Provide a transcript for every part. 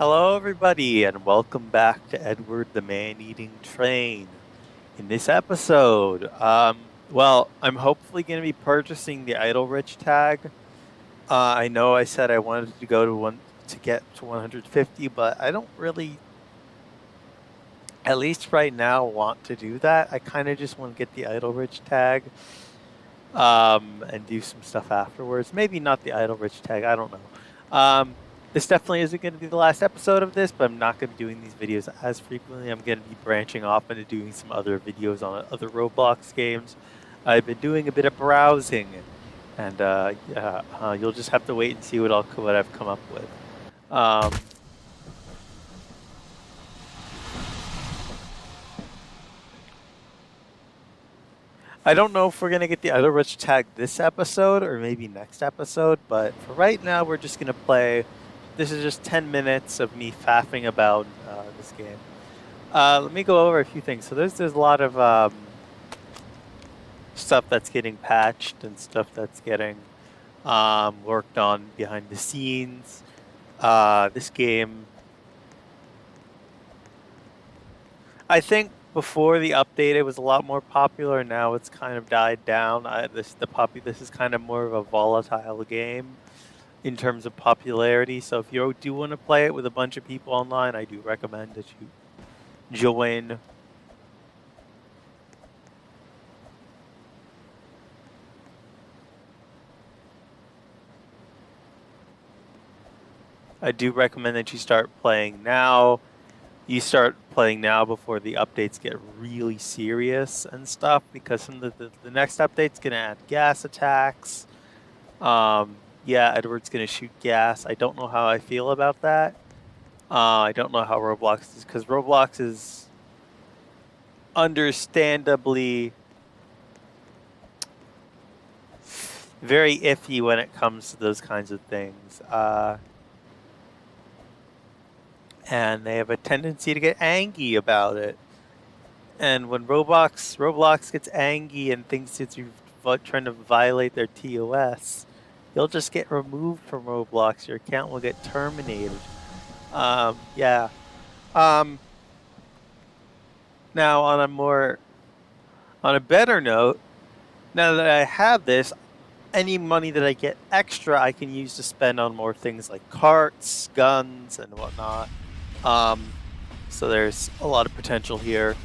Hello, everybody, and welcome back to Edward the Man-Eating Train. In this episode, I'm hopefully going to be purchasing the Idle Rich tag. I know I said I wanted to go to one to get to 150, but I don't really, at least right now, want to do that. I kind of just want to get the Idle Rich tag, and do some stuff afterwards. Maybe not the Idle Rich tag. I don't know. This definitely isn't going to be the last episode of this, but I'm not going to be doing these videos as frequently. I'm going to be branching off into doing some other videos on other Roblox games. I've been doing a bit of browsing, and you'll just have to wait and see what I've come up with. I don't know if we're gonna get the Idle Rich tag this episode or maybe next episode, but for right now, we're just gonna play. This is just 10 minutes of me faffing about this game. Let me go over a few things. So there's a lot of stuff that's getting patched and stuff that's getting worked on behind the scenes. This game, I think before the update, it was a lot more popular. Now it's kind of died down. This is kind of more of a volatile game in terms of popularity. So if you do want to play it with a bunch of people online, I do recommend that you join. I do recommend that you start playing now. You start playing now before the updates get really serious and stuff, because the next update's going to add gas attacks. Yeah, Edward's going to shoot gas. I don't know how I feel about that. I don't know how Roblox is, because Roblox is understandably very iffy when it comes to those kinds of things. And they have a tendency to get angry about it. And when Roblox gets angry and thinks that you're trying to violate their TOS, you'll just get removed from Roblox. Your account will get terminated. Yeah. Um, Now on a better note, now that I have this, any money that I get extra, I can use to spend on more things like carts, guns, and whatnot. Um, so there's a lot of potential here.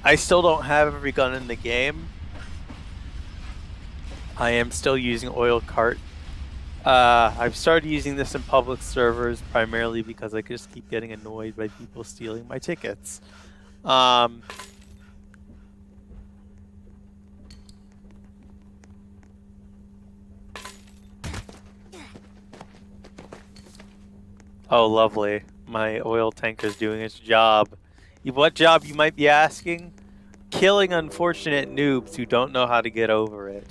I still don't have every gun in the game. I am still using oil cart. I've started using this in public servers primarily because I just keep getting annoyed by people stealing my tickets. Oh, lovely. My oil tanker's doing its job. What job, you might be asking? Killing unfortunate noobs who don't know how to get over it.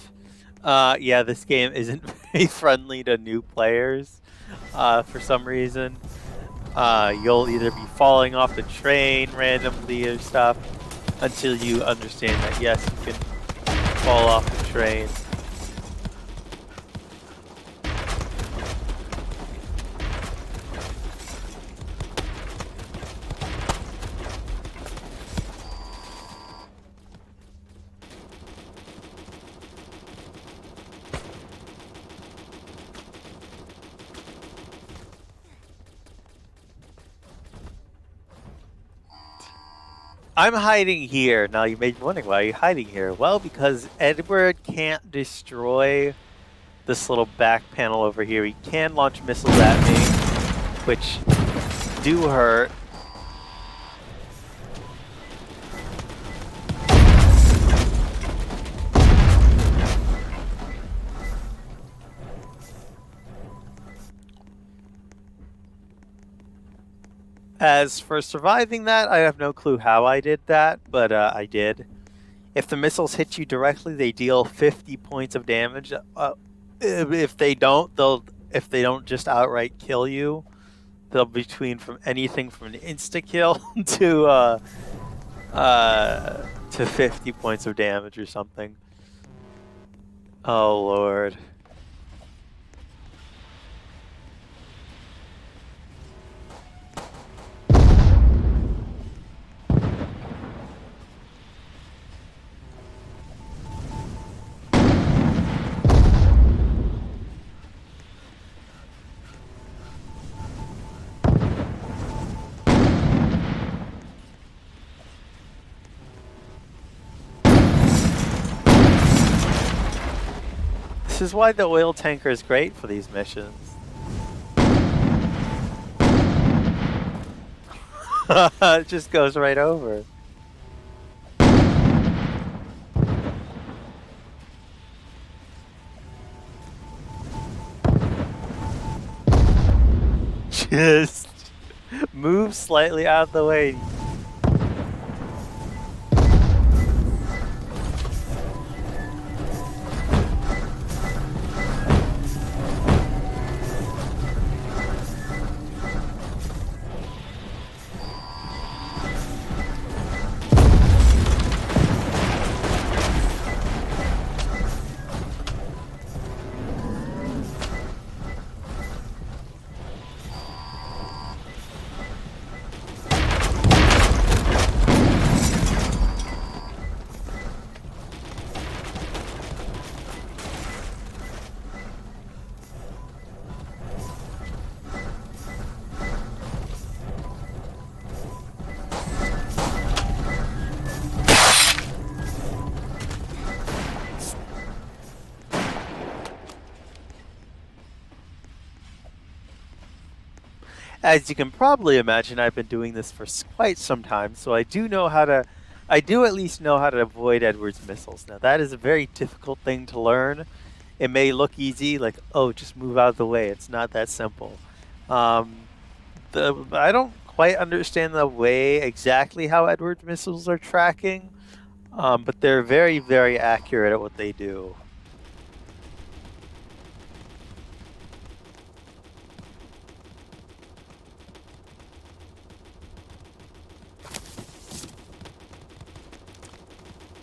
Yeah, this game isn't very friendly to new players for some reason. You'll either be falling off the train randomly or stuff until you understand that, yes, you can fall off the train. I'm hiding here. Now you may be wondering, why are you hiding here? Well, because Edward can't destroy this little back panel over here. He can launch missiles at me, which do hurt. As for surviving that, I have no clue how I did that, but I did. If the missiles hit you directly, they deal 50 points of damage. If they don't, if they don't just outright kill you, they'll be between from anything from an insta kill to 50 points of damage or something. Oh lord. This is why the oil tanker is great for these missions. It just goes right over. Just move slightly out of the way. As you can probably imagine, I've been doing this for quite some time, so I do at least know how to avoid Edward's missiles. Now that is a very difficult thing to learn. It may look easy, like, oh, just move out of the way. It's not that simple. Um, I don't quite understand the way exactly how Edward's missiles are tracking, but they're very, very accurate at what they do.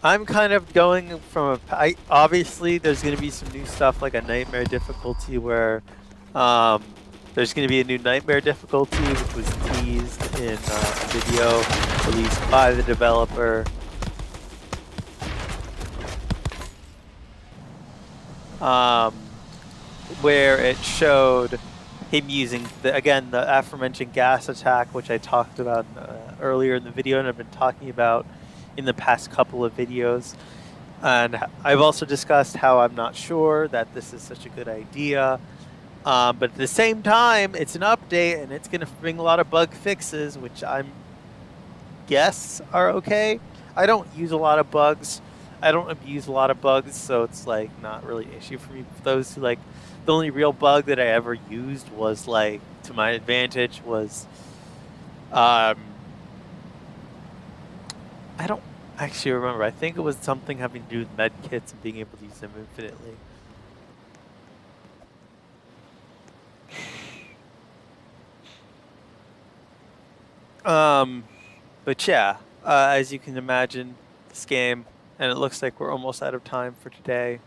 I'm kind of going from obviously there's going to be some new stuff like a nightmare difficulty where there's going to be a new nightmare difficulty which was teased in a video released by the developer. Where it showed him using the aforementioned gas attack, which I talked about earlier in the video and I've been talking about in the past couple of videos. And I've also discussed how I'm not sure that this is such a good idea. But at the same time, it's an update and it's going to bring a lot of bug fixes, which I guess are okay. I don't use a lot of bugs. I don't abuse a lot of bugs, so it's like not really an issue for me. For those who like, the only real bug that I ever used was like to my advantage was, I don't actually remember. I think it was something having to do with med kits and being able to use them infinitely. But yeah, as you can imagine, this game, and it looks like we're almost out of time for today.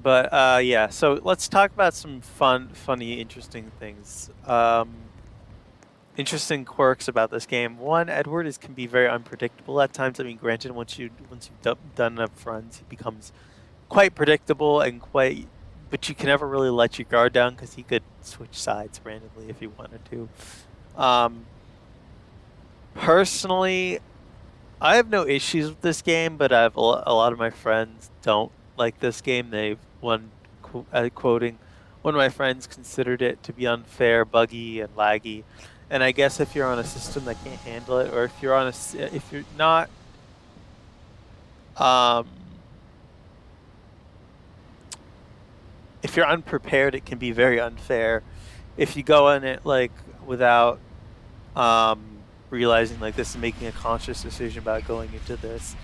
But yeah, so let's talk about some funny, interesting things. Interesting quirks about this game. One, Edward can be very unpredictable at times. I mean, granted, once you've done enough runs, he becomes quite predictable and but you can never really let your guard down because he could switch sides randomly if he wanted to. Personally, I have no issues with this game, but a lot of my friends don't like this game. Quoting, one of my friends considered it to be unfair, buggy, and laggy. And I guess if you're on a system that can't handle it, or if you're not, if you're unprepared, it can be very unfair. If you go in it like without realizing like this is making a conscious decision about going into this.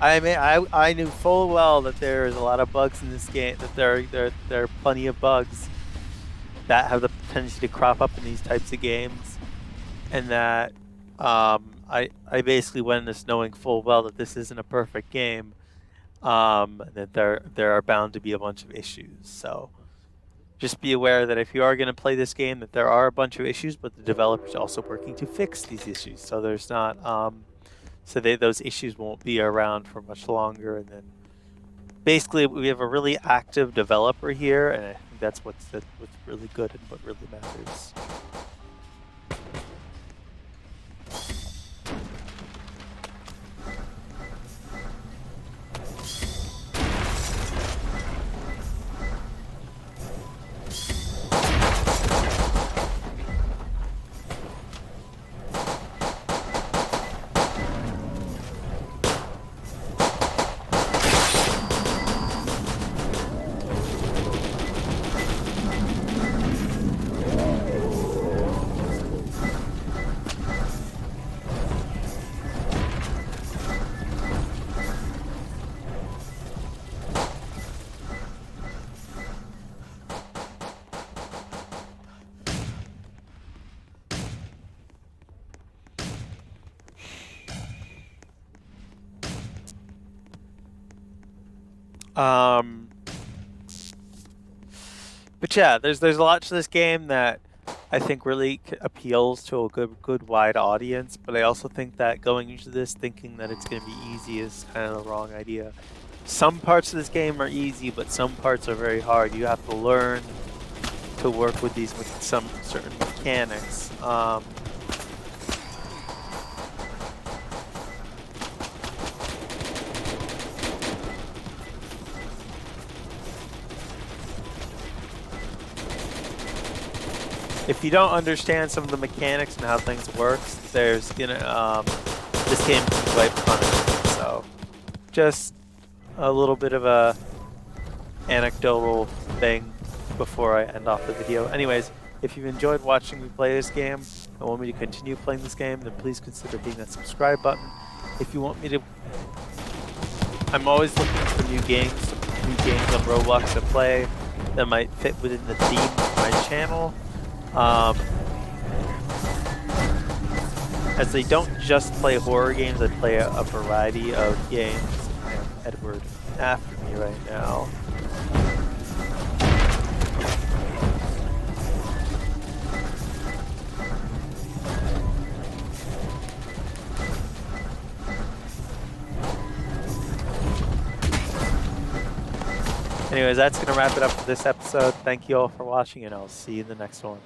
I knew full well that there's a lot of bugs in this game, that there are plenty of bugs that have the tendency to crop up in these types of games, and that I basically went in this knowing full well that this isn't a perfect game, that there are bound to be a bunch of issues. So just be aware that if you are going to play this game, that there are a bunch of issues, but the developer's also working to fix these issues. So there's not, those issues won't be around for much longer. And then basically we have a really active developer here, and I think that's what's really good and what really matters. Um, but yeah, there's a lot to this game that I think really appeals to a good wide audience. But I also think that going into this thinking that it's going to be easy is kind of the wrong idea. Some parts of this game are easy, but some parts are very hard. You have to learn to work with these with some certain mechanics. If you don't understand some of the mechanics and how things work, there's gonna this game can be quite punishing. So, just a little bit of a anecdotal thing before I end off the video. Anyways, if you've enjoyed watching me play this game and want me to continue playing this game, then please consider hitting that subscribe button. If you want me to, I'm always looking for new games on Roblox to play that might fit within the theme of my channel. As they don't just play horror games, they play a variety of games. I have Edward after me right now. Anyways, that's going to wrap it up for this episode. Thank you all for watching, and I'll see you in the next one.